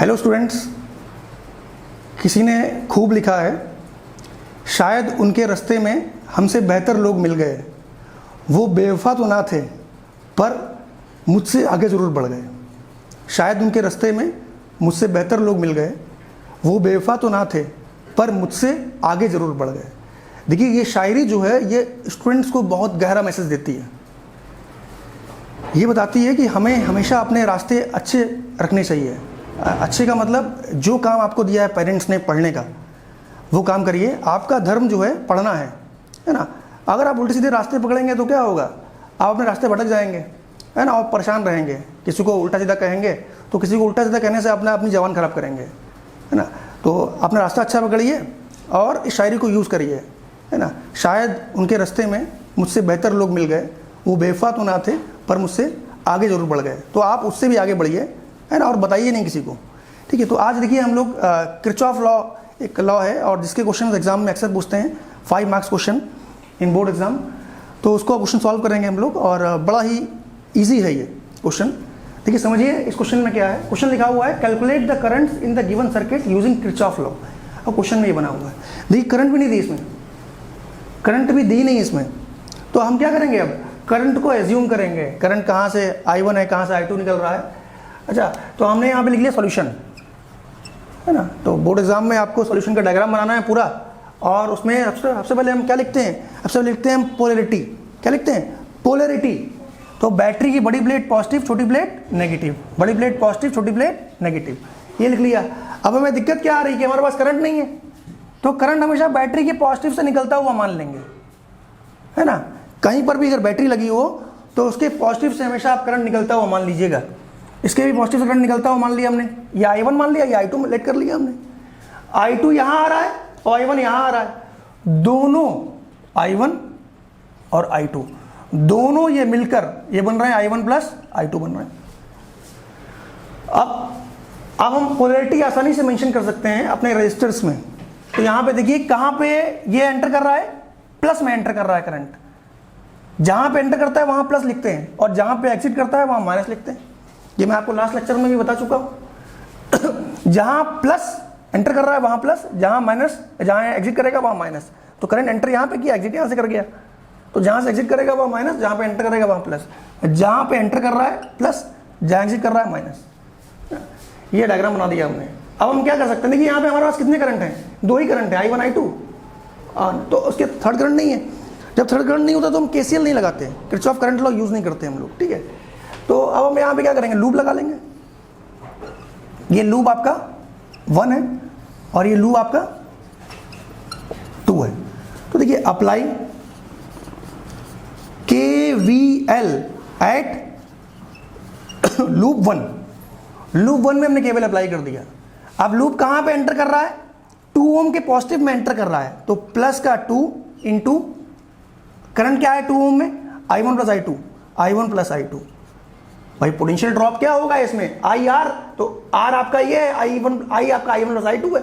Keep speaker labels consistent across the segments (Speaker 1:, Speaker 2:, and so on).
Speaker 1: Hello students, किसी ने खूब लिखा है, शायद उनके रास्ते में हमसे बेहतर लोग मिल गए, वो बेवफा तो ना थे पर मुझसे आगे ज़रूर बढ़ गए। शायद उनके रास्ते में मुझसे बेहतर लोग मिल गए, वो बेवफा तो ना थे पर मुझसे आगे ज़रूर बढ़ गए। देखिए, ये शायरी जो है ये स्टूडेंट्स को बहुत गहरा मैसेज देती है। ये बताती है कि हमें हमेशा अपने रास्ते अच्छे रखने चाहिए। अच्छे का मतलब जो काम आपको दिया है पेरेंट्स ने पढ़ने का, वो काम करिए। आपका धर्म जो है पढ़ना है ना। अगर आप उल्टे सीधे रास्ते पकड़ेंगे तो क्या होगा, आप अपने रास्ते भटक जाएंगे, है ना, और परेशान रहेंगे। किसी को उल्टा सीधा कहेंगे तो किसी को उल्टा सीधा कहने से अपनी जवान खराब करेंगे, है ना। तो अपना रास्ता अच्छा पकड़िए और इस शायरी को यूज़ करिए, है ना। शायद उनके रास्ते में मुझसे बेहतर लोग मिल गए, वो बेवफा तो ना थे पर मुझसे आगे ज़रूर बढ़ गए। तो आप उससे भी आगे बढ़िए, है ना, और बताइए नहीं किसी को, ठीक है। तो आज देखिए हम लोग किरचॉफ लॉ, एक लॉ है और जिसके क्वेश्चन एग्जाम में अक्सर पूछते हैं, 5 marks question in board exam. तो उसको क्वेश्चन सॉल्व करेंगे हम लोग और बड़ा ही ईजी है ये क्वेश्चन। देखिए समझिए इस क्वेश्चन में क्या है। क्वेश्चन लिखा हुआ है, calculate the currents in the given circuit using Kirchhoff law. और क्वेश्चन में ये बना हुआ है। देखिए करंट भी नहीं दी इसमें, करंट भी दी नहीं इसमें। तो हम क्या करेंगे, अब करंट को एज्यूम करेंगे। करंट कहाँ से I1 है, कहाँ से I2 निकल रहा है। अच्छा, तो हमने यहाँ पे लिख लिया सॉल्यूशन, है ना। तो बोर्ड एग्जाम में आपको सॉल्यूशन का डायग्राम बनाना है पूरा, और उसमें सबसे पहले हम क्या लिखते हैं, सबसे पहले लिखते हैं हम पोलैरिटी। क्या लिखते हैं, पोलैरिटी। तो बैटरी की बड़ी प्लेट पॉजिटिव, छोटी प्लेट नेगेटिव, बड़ी प्लेट पॉजिटिव, छोटी प्लेट नेगेटिव, ये लिख लिया। अब हमें दिक्कत क्या आ रही है कि हमारे पास करंट नहीं है, तो करंट हमेशा बैटरी के पॉजिटिव से निकलता हुआ मान लेंगे, है ना। कहीं पर भी अगर बैटरी लगी हो तो उसके पॉजिटिव से हमेशा आप करंट निकलता हुआ मान लीजिएगा। इसके भी पॉजिटिव से करंट निकलता हुआ मान लिया हमने, या I1 मान लिया या I2 लेट कर लिया हमने। I2 यहाँ आ रहा है और I1 यहाँ आ रहा है, दोनों I1 और I2 दोनों ये मिलकर ये बन रहे हैं I1 प्लस I2 बन रहे हैं। अब हम पोलैरिटी आसानी से मेंशन कर सकते हैं अपने रजिस्टर्स में। तो यहाँ पे देखिए कहाँ पे ये एंटर कर रहा है, प्लस में एंटर कर रहा है करंट। जहाँ पे एंटर करता है वहाँ प्लस लिखते हैं और जहाँ पे एग्जिट करता है वहाँ माइनस लिखते हैं। ये मैं आपको लास्ट लेक्चर में भी बता चुका हूँ। जहाँ प्लस एंटर कर रहा है वहाँ प्लस, जहाँ माइनस, जहाँ एग्जिट करेगा वहाँ माइनस। तो करंट एंटर यहाँ पे किया, एग्जिट यहाँ से कर गया। तो जहाँ से एग्जिट करेगा वहाँ माइनस, जहाँ पे एंटर करेगा वहाँ प्लस। जहाँ पे एंटर कर रहा है प्लस, जहाँ एग्जिट कर रहा है माइनस। ये डायग्राम बना दिया हमने। अब हम क्या कर सकते हैं, देखिए यहाँ पे हमारे पास कितने करंट हैं, 2 ही करंट है, I1 I2। तो उसके थर्ड करंट नहीं है। जब थर्ड करंट नहीं होता तो हम KCL नहीं लगाते, किरचॉफ करंट लॉ यूज़ नहीं करते हम लोग, ठीक है। तो अब हम यहाँ पे क्या करेंगे, लूप लगा लेंगे। ये लूप आपका 1 है और ये लूप आपका 2 है। तो देखिए apply KVL at loop 1। Loop 1 में हमने केवल अप्लाई कर दिया। अब लूप कहाँ पे एंटर कर रहा है, 2 ओम के पॉजिटिव में एंटर कर रहा है। तो प्लस का 2 इंटू करंट क्या है 2 ओम में, I1 plus I2, I1 plus I2। भाई पोटेंशियल ड्रॉप क्या होगा इसमें, IR। तो R आपका ये है, I आपका I1 प्लस I2 है।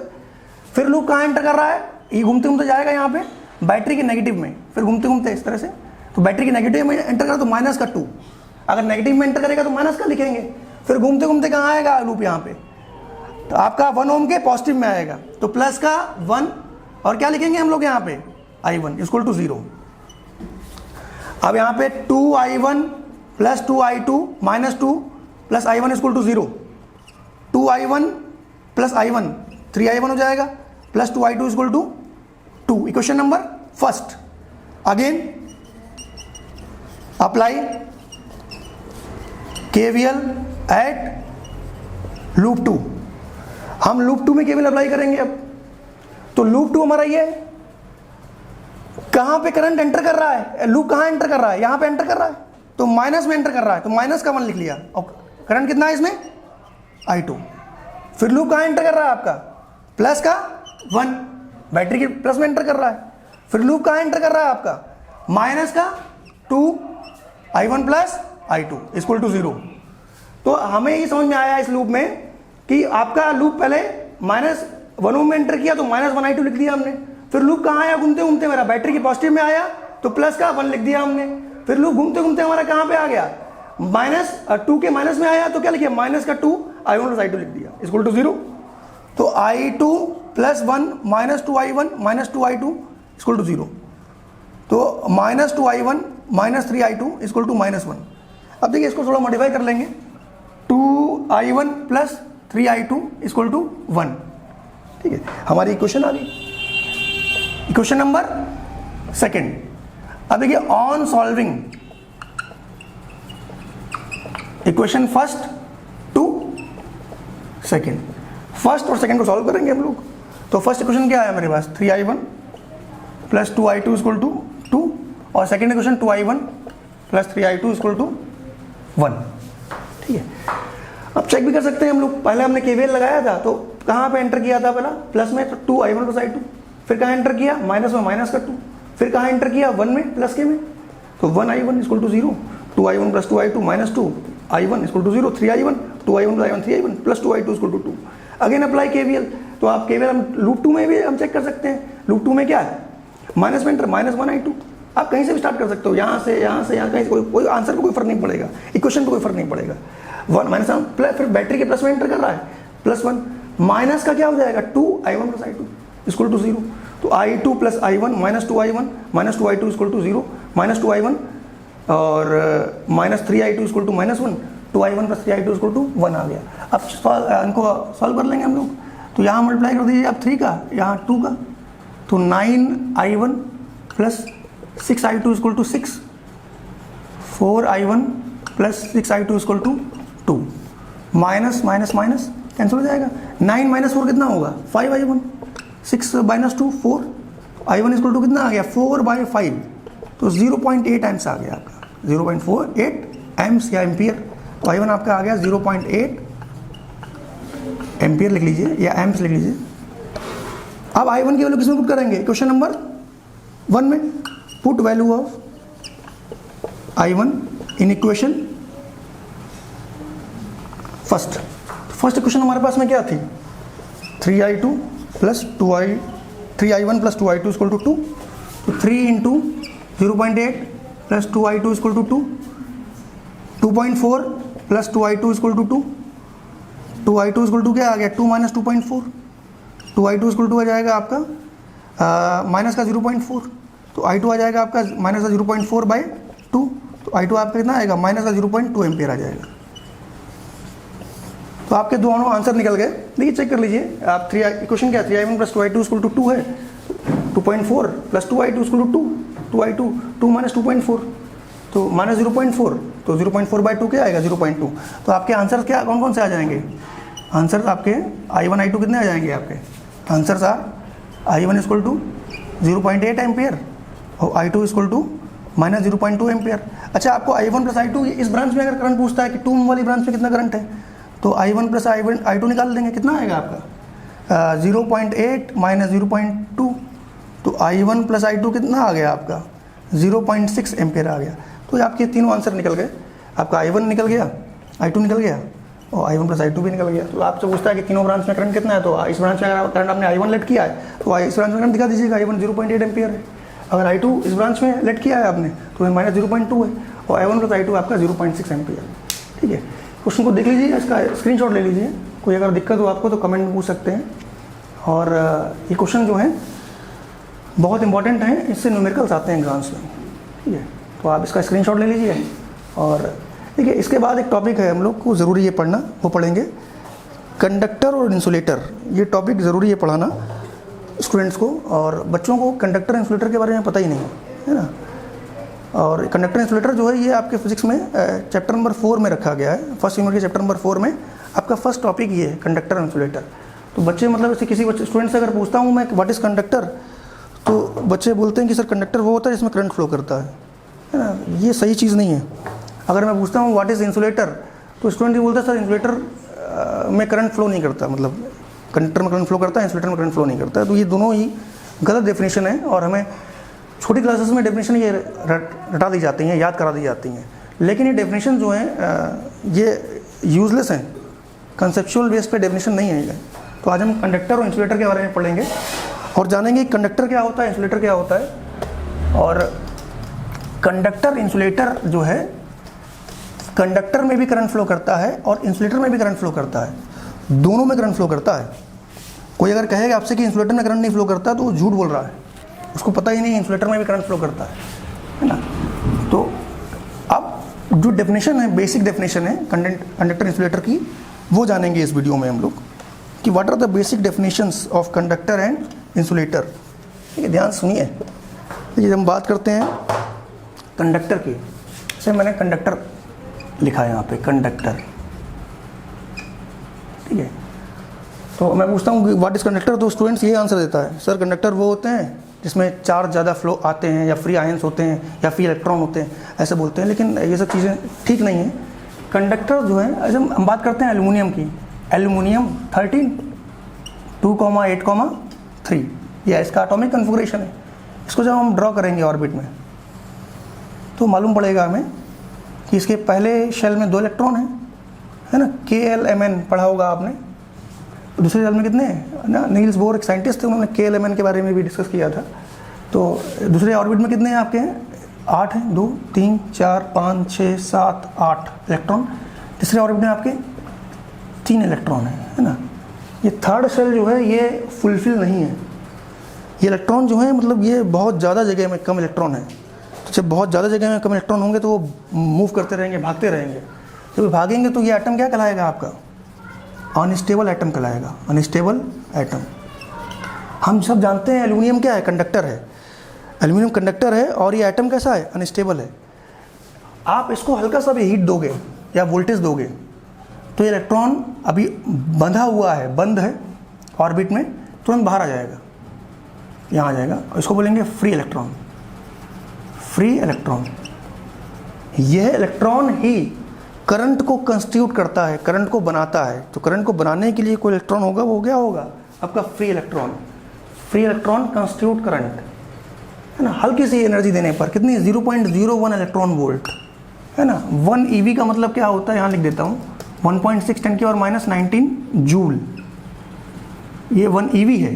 Speaker 1: फिर लूप कहाँ एंटर कर रहा है, ये घूमते घूमते जाएगा यहाँ पे बैटरी के नेगेटिव में, फिर घूमते घूमते इस तरह से। तो बैटरी के नेगेटिव में एंटर करा तो माइनस का 2, अगर नेगेटिव में एंटर करेगा तो माइनस का लिखेंगे। फिर घूमते घूमते कहाँ आएगा लूप, यहाँ पे। तो आपका 1 ओम के पॉजिटिव में आएगा, तो प्लस का 1 और क्या लिखेंगे हम लोग यहाँ पे, I1 इक्वल टू 0। अब यहाँ पे 2I1 plus 2I2 minus 2 plus I1 equal to 0। 2I1 plus I1 3I1 हो जाएगा, plus 2I2 equal to 2। Equation number first. Again apply KVL at loop 2। हम लूप 2 में KVL अप्लाई करेंगे। अब तो लूप 2 हमारा ये है, कहाँ पे करंट एंटर कर रहा है, लूप कहाँ एंटर कर रहा है, यहाँ पे एंटर कर रहा है, तो माइनस में एंटर कर रहा है, तो माइनस का 1 लिख लिया। और करंट कितना है इसमें, I2। फिर लूप कहाँ एंटर कर रहा है आपका, प्लस का 1, बैटरी के प्लस में एंटर कर रहा है। फिर लूप कहाँ एंटर कर रहा है आपका, माइनस का 2, I1 plus I2 equal to 0। तो हमें ये समझ में आया इस लूप में कि आपका लूप पहले -1 ओम में एंटर किया तो -1 I2 लिख दिया हमने। फिर लूप कहाँ आया, घूमते घूमते मेरा बैटरी के पॉजिटिव में आया तो प्लस का 1 लिख दिया हमने। फिर लूप घूमते घूमते हमारा कहाँ पे आ गया, -2 के माइनस में आया तो क्या लिखिए, -2 I one plus I two लिख दिया इक्वल टू 0। तो I2 plus 1 minus 2I1 minus 2I2 equal to 0। तो minus 2I1 minus 3I2 equal to minus 1। अब देखिए इसको थोड़ा मॉडिफाई कर लेंगे, 2I1 plus 3I2 equal to 1। ठीक है, हमारी इक्वेशन आ गई, इक्वेशन नंबर सेकेंड। अब देखिए on solving equation first to second, first और सेकेंड को सॉल्व करेंगे हम लोग। तो फर्स्ट इक्वेशन क्या है मेरे पास, 3I1 plus 2I2 equal to 2, और second equation 2I1 plus 3I2 equal to 1। ठीक है, अब चेक भी कर सकते हैं हम लोग। पहले हमने KVL लगाया था, तो कहाँ पे एंटर किया था पहला, प्लस में 2I1 प्लस I2, फिर कहाँ एंटर किया, माइनस में माइनस का 2, फिर कहाँ एंटर किया, 1 में प्लस के में, तो 1I1 equal to 0, 2I1 plus 2I2 minus 2I1 equal to 0, 3I1, 2I1 plus I1 3I1 plus 2I2 equal to 2। Again apply KVL, तो आप KVL हम लूप 2 में भी हम चेक कर सकते हैं। लूप 2 में क्या है, माइनस में एंटर, माइनस 1I2, आप कहीं से भी स्टार्ट कर सकते हो, यहाँ से यहाँ कहीं से, कोई आंसर पर कोई फर्क नहीं पड़ेगा, इक्वेशन पर कोई फर्क नहीं पड़ेगा। 1 माइनस प्लस, फिर बैटरी के प्लस में एंटर कर रहा है, प्लस 1, माइनस का क्या हो जाएगा, 2I1 plus I2 equal to 0। तो I2 plus I1 minus 2I1 minus 2I2 equal to 0, minus 2I1 और minus 3I2 equal to minus 1, 2I1 plus 3I2 equal to 1 आ गया। अब इनको सॉल्व कर लेंगे हम लोग। तो यहाँ मल्टीप्लाई कर दीजिए आप 3 का, यहाँ 2 का, तो 9I1 plus 6I2 equal to 6, 4I1 plus 6I2 equal to 2, minus minus minus cancel हो जाएगा, 9 माइनस 4 कितना होगा, 5I1, 6 minus 2 4, I1 equal to कितना आ गया, 4/5, तो 0.8 एम्स आ गया आपका, 0.48 एम्स या एम्पियर। तो I1 आपका आ गया 0.8 एम्पियर लिख लीजिए या एम्प्स लिख लीजिए। अब I1 की वैल्यू किसमें पुट करेंगे, क्वेश्चन नंबर 1 में, put value of I1 in equation first. First equation हमारे पास में क्या थी, 3I1 plus 2I2 equal to 2, तो 3 into 0.8 plus 2I2 equal to 2, 2.4 plus 2I2 equal to 2, 2I2 equal to क्या आ गया, 2 माइनस 2.4, 2I2 इक्वल टू आ जाएगा आपका माइनस का 0.4, तो I2 आ जाएगा आपका माइनस का 0.4/2, तो I2 आपका कितना आएगा, माइनस का 0.2 एम्पियर आ जाएगा। तो आपके दोनों आंसर निकल गए। देखिए चेक कर लीजिए आप, इक्वेशन क्या है, 3I1 plus 2I2 equal to 2 है, 2.4 plus 2I2 equal to 2I2 2 minus 2.4, तो माइनस 0.4, तो 0.4/2 क्या आएगा, 0.2। तो आपके आंसर क्या कौन कौन से आ जाएंगे, आंसर आपके I1 I2 कितने आ जाएंगे आपके answer are, I1 equal to 0.8 ampere और I2 equal to minus 0.2 ampere. अच्छा, आपको I1 प्लस I2 इस ब्रांच में अगर करंट पूछता है कि 2 वाली ब्रांच में कितना करंट है, तो I1 प्लस I2 निकाल देंगे, कितना आएगा आपका 0.8 माइनस 0.2, तो I1 प्लस I2 कितना आ गया आपका 0.6 एम्पियर आ गया। तो आपके तीनों आंसर निकल गए, आपका I1 निकल गया, I2 निकल गया और I1 प्लस I2 भी निकल गया। तो आपसे पूछता है कि तीनों ब्रांच में करंट कितना है, तो इस ब्रांच में अगर करंट आपने I1 लेट किया है तो इस ब्रांच में करंट दिखा दीजिएगा, I1 0.8 एम्पियर है। अगर I2 इस ब्रांच में लेट किया है आपने तो माइनस 0.2 है और I1 प्लस I2 आपका 0.6 एम्पियर। ठीक है, क्वेश्चन को देख लीजिए, इसका स्क्रीनशॉट ले लीजिए, कोई अगर दिक्कत हो आपको तो कमेंट में पूछ सकते हैं। और ये क्वेश्चन जो है बहुत इंपॉर्टेंट है, इससे न्यूमेरिकल्स आते हैं एग्जाम्स में। ठीक है, तो आप इसका स्क्रीनशॉट ले लीजिए। और देखिए इसके बाद एक टॉपिक है हम लोग को ज़रूरी है पढ़ना, वो पढ़ेंगे कंडक्टर और इंसुलेटर। ये टॉपिक ज़रूरी है पढ़ाना स्टूडेंट्स को, और बच्चों को कंडक्टर इंसुलेटर के बारे में पता ही नहीं है ना। और कंडक्टर इंसुलेटर जो है ये आपके फिजिक्स में चैप्टर नंबर 4 में रखा गया है, फर्स्ट यूनिट के चैप्टर नंबर 4 में आपका फर्स्ट टॉपिक ये है कंडक्टर इंसुलेटर। तो बच्चे मतलब ऐसे किसी बच्चे स्टूडेंट से अगर पूछता हूँ मैं व्हाट इज़ कंडक्टर, तो बच्चे बोलते हैं कि सर कंडक्टर वो होता है जिसमें करंट फ्लो करता है ना। ये सही चीज़ नहीं है। अगर मैं पूछता हूँ व्हाट इज़ इंसुलेटर, तो स्टूडेंट ये बोलता है सर इंसुलेटर में करंट फ्लो नहीं करता, मतलब कंडक्टर में करंट फ्लो करता है, इंसुलेटर में करंट फ्लो नहीं करता है। तो ये दोनों ही गलत डेफिनेशन है और हमें छोटी क्लासेस में डेफिनेशन ये रटा दी जाती हैं, याद करा दी जाती हैं, लेकिन ये डेफिनेशन जो हैं ये यूजलेस हैं, कंसेप्चुअल बेस पे डेफिनेशन नहीं है ये। तो आज हम कंडक्टर और इंसुलेटर के बारे में पढ़ेंगे और जानेंगे कंडक्टर क्या होता है, इंसुलेटर क्या होता है। और कंडक्टर इंसुलेटर जो है कंडक्टर में भी करंट फ्लो करता है और इंसुलेटर में भी करंट फ्लो करता है, दोनों में करंट फ्लो करता है। कोई अगर कहेगा आपसे कि इंसुलेटर में करंट नहीं फ्लो करता तो वो झूठ बोल रहा है, उसको पता ही नहीं इंसुलेटर में भी करंट फ्लो करता है ना। तो अब जो डेफिनेशन है, बेसिक डेफिनेशन है कंडक्टर इंसुलेटर की, वो जानेंगे इस वीडियो में हम लोग कि what are the basic definitions of conductor and insulator. ठीक है, ध्यान सुनिए। देखिए, हम बात करते हैं कंडक्टर की, जैसे मैंने कंडक्टर लिखा है यहाँ पे, कंडक्टर। ठीक है, तो मैं पूछता हूँ व्हाट इज कंडक्टर, तो स्टूडेंट्स ये आंसर देता है, सर कंडक्टर वो होते हैं जिसमें चार्ज ज़्यादा फ्लो आते हैं, या फ्री आयंस होते हैं, या फ्री इलेक्ट्रॉन होते हैं, ऐसे बोलते हैं। लेकिन ये सब चीज़ें ठीक नहीं है। कंडक्टर जो है, ऐसे हम बात करते हैं एल्युमिनियम की, एल्युमिनियम 13 2,8,3, यह इसका एटॉमिक कन्फिगरेशन है। इसको जब हम ड्रॉ करेंगे ऑर्बिट में तो मालूम पड़ेगा हमें कि इसके पहले शेल में 2 इलेक्ट्रॉन है ना, KLMN पढ़ा होगा आपने। दूसरे शेल में कितने हैं ना, नील्स बोर एक साइंटिस्ट थे, उन्होंने KLMN के बारे में भी डिस्कस किया था। तो दूसरे ऑर्बिट में कितने हैं आपके, 8 हैं, 2 3 4 5 6 7 8 इलेक्ट्रॉन। तीसरे ऑर्बिट में आपके 3 इलेक्ट्रॉन है ना। ये थर्ड शेल जो है ये फुलफिल नहीं है, ये इलेक्ट्रॉन जो है मतलब ये बहुत ज़्यादा जगह में कम इलेक्ट्रॉन है। तो जब बहुत ज़्यादा जगह में कम इलेक्ट्रॉन होंगे तो वो मूव करते रहेंगे, भागते रहेंगे। जब भागेंगे तो ये एटम क्या कहलाएगा आपका, अनस्टेबल एटम कहलाएगा, अनस्टेबल एटम। हम सब जानते हैं एल्युमिनियम क्या है, कंडक्टर है, एल्युमिनियम कंडक्टर है, और ये एटम कैसा है, अनस्टेबल है। आप इसको हल्का सा भी हीट दोगे या वोल्टेज दोगे तो ये इलेक्ट्रॉन अभी बंधा हुआ है, बंद है ऑर्बिट में, तुरंत बाहर आ जाएगा, यहाँ आ जाएगा। इसको बोलेंगे फ्री इलेक्ट्रॉन, फ्री इलेक्ट्रॉन। यह इलेक्ट्रॉन ही करंट को कंस्टिट्यूट करता है, करंट को बनाता है। तो करंट को बनाने के लिए कोई इलेक्ट्रॉन होगा, वो क्या होगा आपका free electron. Free electron constitute current है ना, हल्की सी एनर्जी देने पर। कितनी, 0.01 इलेक्ट्रॉन वोल्ट है ना। 1 EV का मतलब क्या होता है, यहाँ लिख देता हूँ, 1.6 10⁻19 जूल, ये 1 EV है।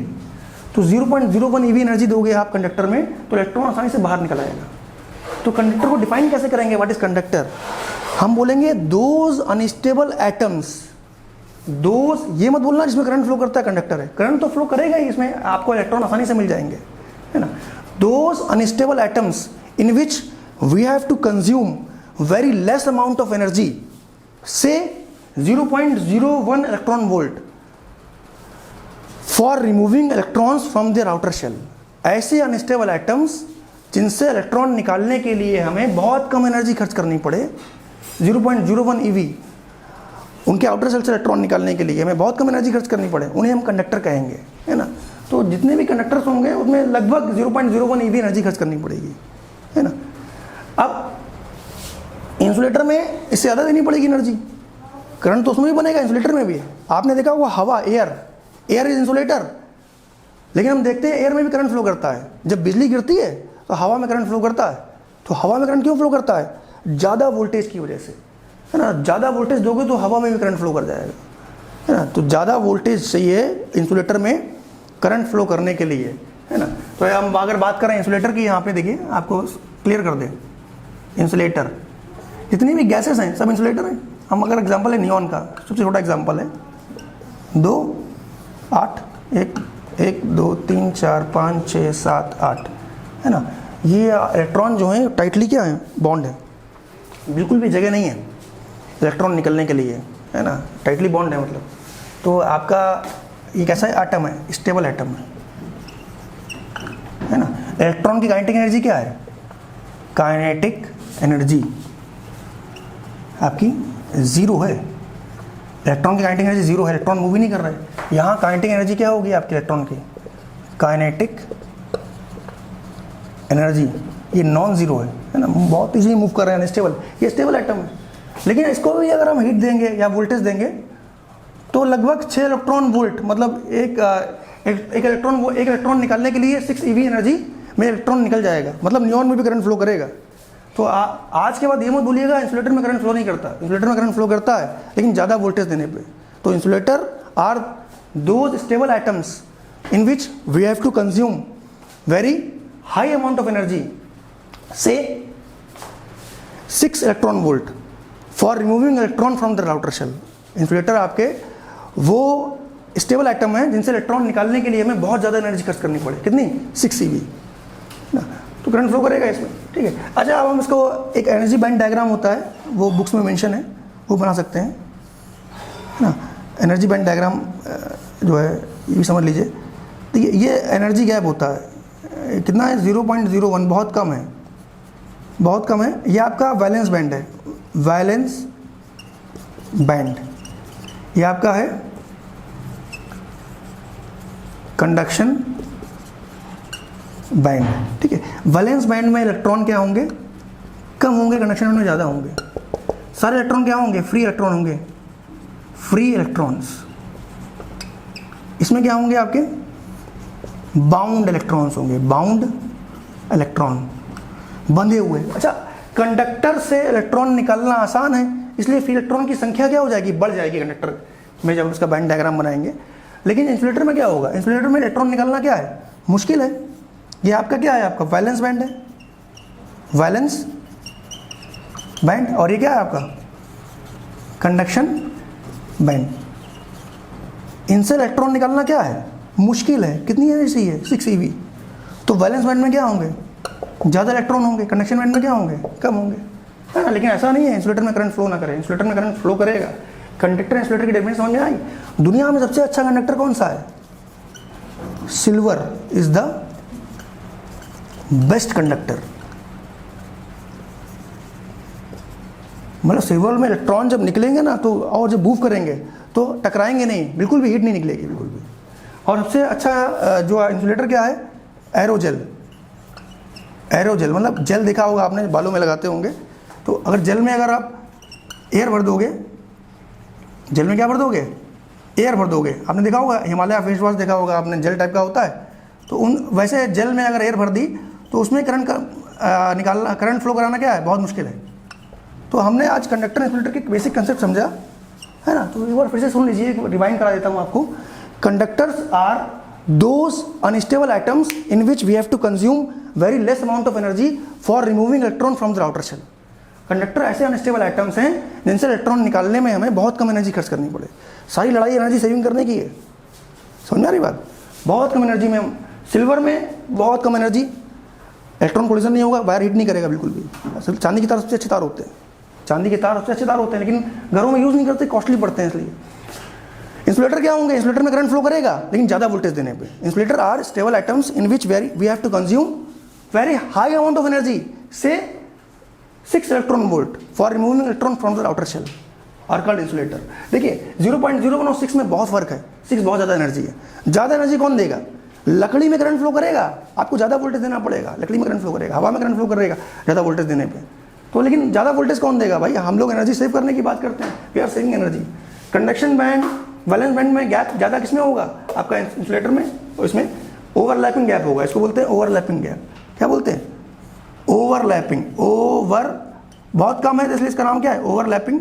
Speaker 1: तो 0.01 EV एनर्जी दोगे आप कंडक्टर में तो इलेक्ट्रॉन आसानी से बाहर निकल आएगा। तो कंडक्टर को डिफाइन कैसे करेंगे, व्हाट इज कंडक्टर, हम बोलेंगे दोज अनस्टेबल एटम्स। दोज ये मत बोलना जिसमें करंट फ्लो करता है कंडक्टर है, करंट तो फ्लो करेगा ही, इसमें आपको इलेक्ट्रॉन आसानी से मिल जाएंगे, है ना। Those unstable atoms in which we have to consume very less amount of energy, say 0.01 electron volt for removing electrons from their outer shell. ऐसे अनस्टेबल एटम्स जिनसे इलेक्ट्रॉन निकालने के लिए हमें बहुत कम एनर्जी खर्च करनी पड़े, 0.01 EV, उनके आउटर शेल से इलेक्ट्रॉन निकालने के लिए हमें बहुत कम एनर्जी खर्च करनी पड़े, उन्हें हम कंडक्टर कहेंगे, है ना। तो जितने भी कंडक्टर्स होंगे उसमें लगभग 0.01 EV एनर्जी खर्च करनी पड़ेगी, है ना। अब इंसुलेटर में इससे ज़्यादा देनी पड़ेगी एनर्जी, करंट तो उसमें भी बनेगा, इंसुलेटर में भी है। आपने देखा होगा हवा, एयर इज इंसुलेटर, लेकिन हम देखते हैं एयर में भी करंट फ्लो करता है। जब बिजली गिरती है तो हवा में करंट फ्लो करता है। तो हवा में करंट क्यों फ्लो करता है, ज़्यादा वोल्टेज की वजह से, है ना। ज़्यादा वोल्टेज दोगे तो हवा में भी करंट फ्लो कर जाएगा, है ना। तो ज़्यादा वोल्टेज चाहिए इंसुलेटर में करंट फ्लो करने के लिए, है ना। तो हम अगर बात करें इंसुलेटर की, यहाँ पे देखिए आपको क्लियर कर दे, इंसुलेटर जितनी भी गैसेस हैं सब इंसुलेटर हैं। हम अगर एग्जांपल है नियॉन का, सबसे छोटा एग्जांपल है 2 8 1 2 3 4 5 6 7 8, है ना। ये इलेक्ट्रॉन जो है टाइटली क्या है, बॉन्ड है, बिल्कुल भी जगह नहीं है इलेक्ट्रॉन निकलने के लिए, है ना, टाइटली बॉन्ड है मतलब। तो आपका ये कैसा है, एटम है, स्टेबल एटम है ना। इलेक्ट्रॉन की काइनेटिक एनर्जी क्या है, काइनेटिक एनर्जी आपकी 0 है। इलेक्ट्रॉन की काइनेटिक एनर्जी 0 है, इलेक्ट्रॉन मूव ही नहीं कर रहा है। यहाँ काइनेटिक एनर्जी क्या होगी आपके इलेक्ट्रॉन की, काइनेटिक एनर्जी ये नॉन जीरो है ना, बहुत इजीली मूव कर रहे हैं, अनस्टेबल, ये स्टेबल एटम है। लेकिन इसको भी अगर हम हीट देंगे या वोल्टेज देंगे तो लगभग 6 इलेक्ट्रॉन वोल्ट, मतलब एक इलेक्ट्रॉन निकालने के लिए 6 EV एनर्जी में इलेक्ट्रॉन निकल जाएगा, मतलब नियॉन में भी करंट फ्लो करेगा। तो आज के बाद ये मत भूलिएगा इंसुलेटर में करंट फ्लो नहीं करता, इंसुलेटर में करंट फ्लो करता है लेकिन ज़्यादा वोल्टेज देने पे। तो insulator are those stable atoms in which we have to consume very high amount of energy say 6 electron volt for removing electron from the outer shell. Insulator आपके वो स्टेबल आइटम है जिनसे इलेक्ट्रॉन निकालने के लिए हमें बहुत ज़्यादा एनर्जी खर्च करनी पड़े, कितनी 6 eV ना, तो करंट फ्लो करेगा इसमें, ठीक है। अच्छा, अब हम इसको एक एनर्जी बैंड डायग्राम होता है, वो बुक्स में मेंशन है, वो बना सकते हैं ना। एनर्जी बैंड डायग्राम जो है ये भी समझ लीजिए। तो ये एनर्जी गैप होता है, कितना है 0.01, बहुत कम है, बहुत कम है। ये आपका वैलेंस बैंड है, वैलेंस बैंड। ये आपका है कंडक्शन बैंड, ठीक है। वैलेंस बैंड में इलेक्ट्रॉन क्या होंगे, कम होंगे, कंडक्शन बैंड में ज़्यादा होंगे। सारे इलेक्ट्रॉन क्या होंगे, फ्री इलेक्ट्रॉन होंगे, फ्री इलेक्ट्रॉन्स। इसमें क्या होंगे आपके बाउंड इलेक्ट्रॉन्स होंगे, बाउंड इलेक्ट्रॉन, बंधे हुए। अच्छा, कंडक्टर से इलेक्ट्रॉन निकालना आसान है, इसलिए फ्री इलेक्ट्रॉन की संख्या क्या हो जाएगी, बढ़ जाएगी कंडक्टर में जब उसका बैंड डायग्राम बनाएंगे। लेकिन इंसुलेटर में क्या होगा, इंसुलेटर में इलेक्ट्रॉन निकालना क्या है, मुश्किल है। ये आपका क्या है, आपका वैलेंस बैंड है, वैलेंस बैंड, और ये क्या है आपका कंडक्शन बैंड। इनसे इलेक्ट्रॉन निकालना क्या है, मुश्किल है। कितनी एनर्जी चाहिए, 6 eV। तो वैलेंस बैंड में क्या होंगे, ज़्यादा इलेक्ट्रॉन होंगे, कंडक्शन बैंड में क्या होंगे, कम होंगे, है ना। लेकिन ऐसा नहीं है इंसुलेटर में करंट फ्लो ना करे, इंसुलेटर में करंट फ्लो करेगा। कंडक्टर इंसुलेटर की डेफिनेशन समझ में आई। दुनिया में सबसे अच्छा कंडक्टर कौन सा है, silver is the best conductor. मतलब सिल्वर में इलेक्ट्रॉन जब निकलेंगे ना, तो और जब मूव करेंगे तो टकराएंगे नहीं, बिल्कुल भी हीट नहीं निकलेगी, बिल्कुल भी। और सबसे अच्छा जो इंसुलेटर क्या है, एरोजेल। एरोजेल मतलब जेल देखा होगा आपने, बालों में लगाते होंगे। तो अगर जेल में अगर आप एयर भर दोगे, जेल में क्या भर दोगे, एयर भर दोगे। आपने देखा होगा हिमालय फेस वॉश देखा होगा आपने, जेल टाइप का होता है। तो उन वैसे जेल में अगर एयर भर दी तो उसमें करंट का निकालना, करंट फ्लो कराना क्या है, बहुत मुश्किल है। तो हमने आज कंडक्टर इंसुलेटर के बेसिक कंसेप्ट समझा, है ना। तो एक बार फिर से सुन लीजिए, रिवाइंड करा देता हूँ आपको। Conductors are those unstable items in which we have to consume very less amount of energy for removing electron from the outer shell. Conductor ऐसे अनस्टेबल आइटम्स हैं जिनसे इलेक्ट्रॉन निकालने में हमें बहुत कम एनर्जी खर्च करनी पड़े। सारी लड़ाई एनर्जी सेविंग करने की है, समझ में आ रही बात। बहुत कम एनर्जी में, सिल्वर में बहुत कम एनर्जी, इलेक्ट्रॉन कोलिजन नहीं होगा, वायर हीट नहीं करेगा बिल्कुल भी। चांदी की तार सबसे अच्छे तार होते हैं, चांदी के तार सबसे अच्छे तार होते हैं, लेकिन घरों में यूज़ नहीं करते, कॉस्टली पड़ते हैं इसलिए। इंसुलेटर क्या होंगे, इंसुलेटर में करंट फ्लो करेगा लेकिन ज़्यादा वोल्टेज देने पे। Insulator are stable items in which we have to consume very high amount of energy say 6 electron volt for removing electron from the outer shell are called insulator. देखिए 0.01 और 6 में बहुत फर्क है, 6 बहुत ज़्यादा एनर्जी है। ज़्यादा एनर्जी कौन देगा, लकड़ी में करंट फ्लो करेगा, आपको ज़्यादा वोल्टेज देना पड़ेगा, लकड़ी में करंट फ्लो करेगा, हवा में करंट फ्लो करेगा ज़्यादा वोल्टेज देने पे। तो लेकिन ज़्यादा वोल्टेज कौन देगा भाई, हम लोग एनर्जी सेव करने की बात करते हैं, we are saving energy. Conduction band, valence band में गैप ज़्यादा किसमें होगा, आपका इंसुलेटर में, और इसमें ओवरलैपिंग गैप होगा, इसको बोलते हैं ओवरलैपिंग गैप। क्या बोलते हैं, ओवरलैपिंग। ओवर बहुत कम है तो इसलिए इसका नाम क्या है, ओवरलैपिंग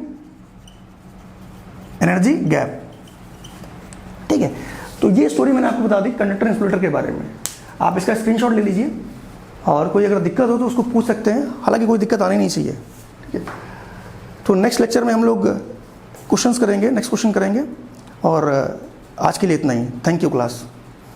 Speaker 1: एनर्जी गैप, ठीक है। तो ये स्टोरी मैंने आपको बता दी कंडक्टर इंसुलेटर के बारे में। आप इसका स्क्रीनशॉट ले लीजिए, और कोई अगर दिक्कत हो तो उसको पूछ सकते हैं, हालांकि कोई दिक्कत आनी नहीं चाहिए, ठीक है। तो नेक्स्ट लेक्चर में हम लोग क्वेश्चंस करेंगे, नेक्स्ट क्वेश्चन करेंगे, और आज के लिए इतना ही। Thank you class.